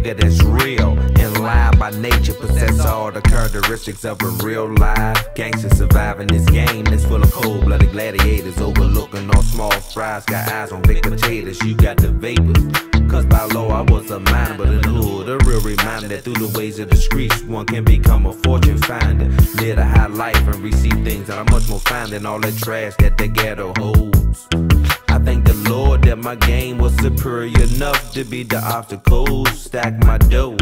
nigga that's real and live by nature, possess all the characteristics of a real live gangster. Surviving this game that's full of cold-blooded gladiators, overlooking all small fries, got eyes on big potatoes. You got the vapors, cause by law I was a miner, but in the hood a real reminder that through the ways of the streets one can become a fortune finder, live a high life and receive things that are much more fine than all that trash that the ghetto holds. I thank the Lord that my game was superior enough to beat the obstacles, stack my dough,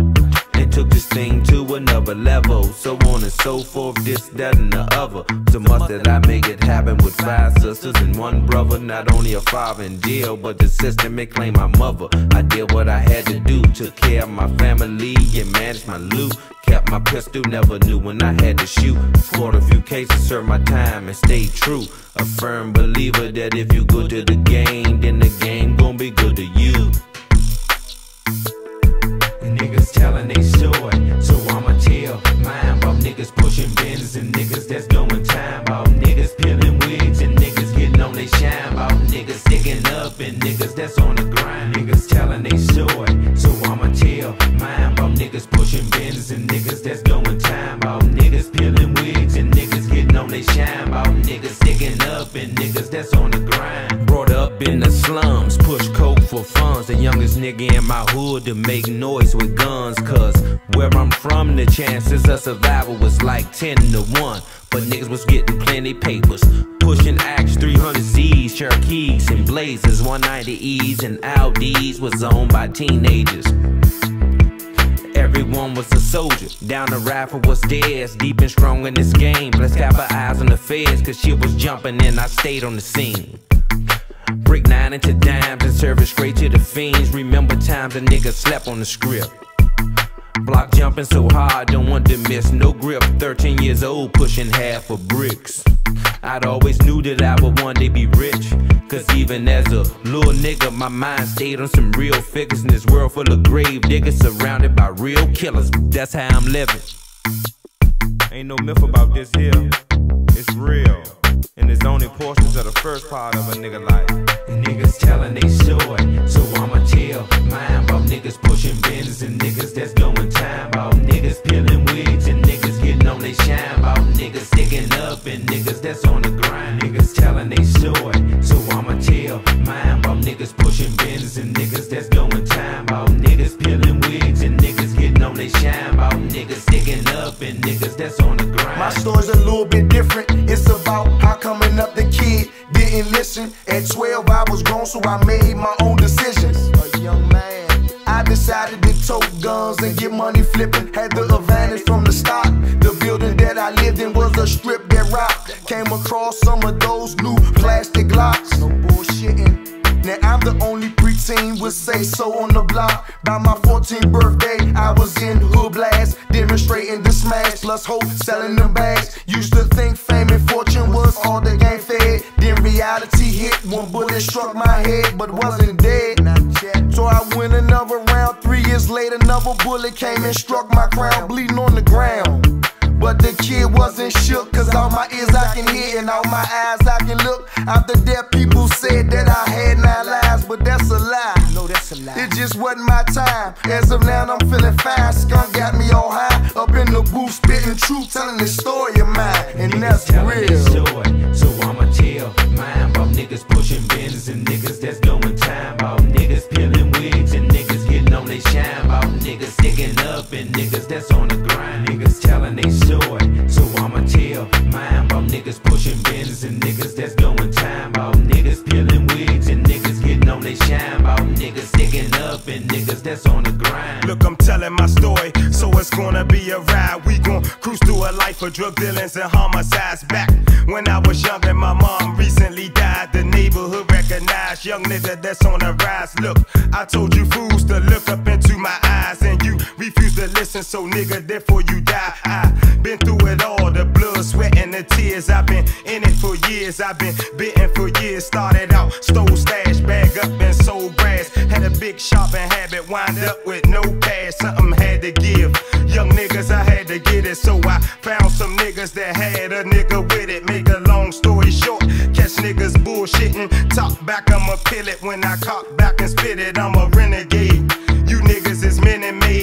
and took this thing to another level. So on and so forth, this, that, and the other. So much that I make it happen with 5 sisters and 1 brother. Not only a father in jail, but the system may claim my mother. I did what I had to do, took care of my family and managed my loot. Kept my pistol, never knew when I had to shoot. Scored a few cases, served my time and stayed true. A firm believer that if you good to the game, then the game gon' be good to you. Niggas telling they story, so I'ma tell mine about niggas pushing bins and niggas that's doing time, about niggas peeling wigs and niggas getting on they shine, about niggas sticking up and niggas that's on the grind. Niggas telling they story, so I'ma tell mine about niggas pushing bins and niggas that's doing time, about niggas peeling wigs and niggas getting on they shine, about niggas sticking up and niggas that's on the grind. Brought up in the slums, push coke for funds, the youngest nigga in my hood to make noise with guns, cause where I'm from the chances of survival was like 10 to 1. But niggas was getting plenty papers, pushing Axe 300Zs, Cherokees and Blazers, 190Es and Audis was owned by teenagers. Everyone was a soldier, down the rifle was theirs, deep and strong in this game. Let's have our eyes on the feds, cause shit was jumping and I stayed on the scene. Break 9 into dimes and serve it straight to the fiends. Remember times a nigga slept on the script. Block jumping so hard, don't want to miss no grip. 13 years old, pushing half of bricks. I'd always knew that I would one day be rich, cause even as a little nigga, my mind stayed on some real figures. In this world full of grave diggers, surrounded by real killers. That's how I'm living. Ain't no myth about this here, it's real. And it's only portions of the first part of a nigga life. And niggas telling they story, so I'ma tell mine about niggas pushing bins and niggas that's doing time, about niggas peeling wigs and niggas getting on they shine, about niggas sticking up and niggas that's on the grind. Niggas telling they story, so I'ma tell mine about niggas pushing bins and niggas that's doing time, about niggas peeling wigs and niggas getting on they shine, about niggas sticking up and niggas that's on the grind. My story's a little bit different. It's about how coming up the kid didn't listen. At 12 I was grown, so I made my own decisions. A young man, I decided to tote guns and get money flipping. Had the advantage from the start. The building that I lived in was a strip that rocked. Came across some of those new plastic locks. No bullshitting. Now I'm the only preteen would say so on the block. By my 14th birthday, I was in hood blast, demonstrating the smash, plus hope selling them bags. Used to think fame and fortune was all the game fed. Then reality hit, one bullet struck my head, but wasn't dead. So I went another round. 3 years later, another bullet came and struck my crown, bleeding on the ground. But the kid wasn't shook, cause all my ears I can hear and all my eyes I can look. After that, people said that I had 9 lives, but that's a lie. No, that's a lie. It just wasn't my time. As of now, I'm feeling fine. Skunk got me all high, up in the booth, spitting truth, telling the story of mine, and that's real. Story, so I'ma tell mine about niggas pushing bins and niggas that's doing time, about niggas peeling wigs and niggas getting on they shine, about niggas sticking up and niggas that's on the grind. Niggas telling they story, so I'ma tell mine about niggas pushing bins and niggas that's doing time, about niggas peeling wigs and niggas getting on they shine, about niggas sticking up and niggas that's on the grind. Look, I'm telling my story, so it's gonna be a ride. We gon' cruise through a life of drug dealings and homicides. Back when I was young and my mom recently died, the neighborhood recognized young nigga that's on the rise. Look, I told you fools to look up into my eyes, and you refuse to listen, so nigga, therefore you die. I been through it all, the blood, sweat, and the tears. I've been in it for years, I've been bitten for years. Started out, stole stash, bag up and sold grass. Had a big shopping habit, wind up with no cash. Something had to give. Young niggas, I had to get it, so I found some niggas that had a nigga with it. Make a long story short, catch niggas bullshitting. Talk back, I'ma peel it. When I cock back and spit it, I'm a renegade. You niggas is men and made.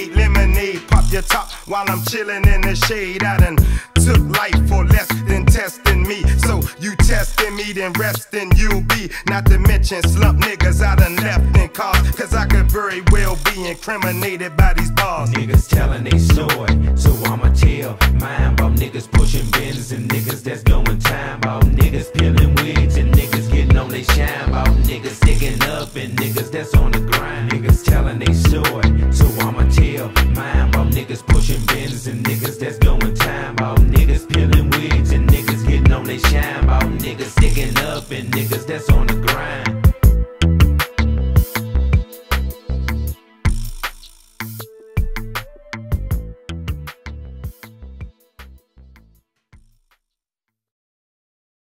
while I'm chilling in the shade. I done took life for less than testing me. So you testing me, then resting you'll be. Not to mention slump niggas I done left in cars, cause I could very well be incriminated by these bars. Niggas telling they story, so I'ma tell mine about niggas pushing bins and niggas that's doing time, about niggas peeling wigs and niggas getting on they shine, about niggas sticking up and niggas that's on the grind. Niggas telling they story, so I'ma tell mine about niggas pushing bins and niggas that's doing time, about niggas peeling wigs and niggas getting on they shine, about niggas sticking up and niggas that's on the grind.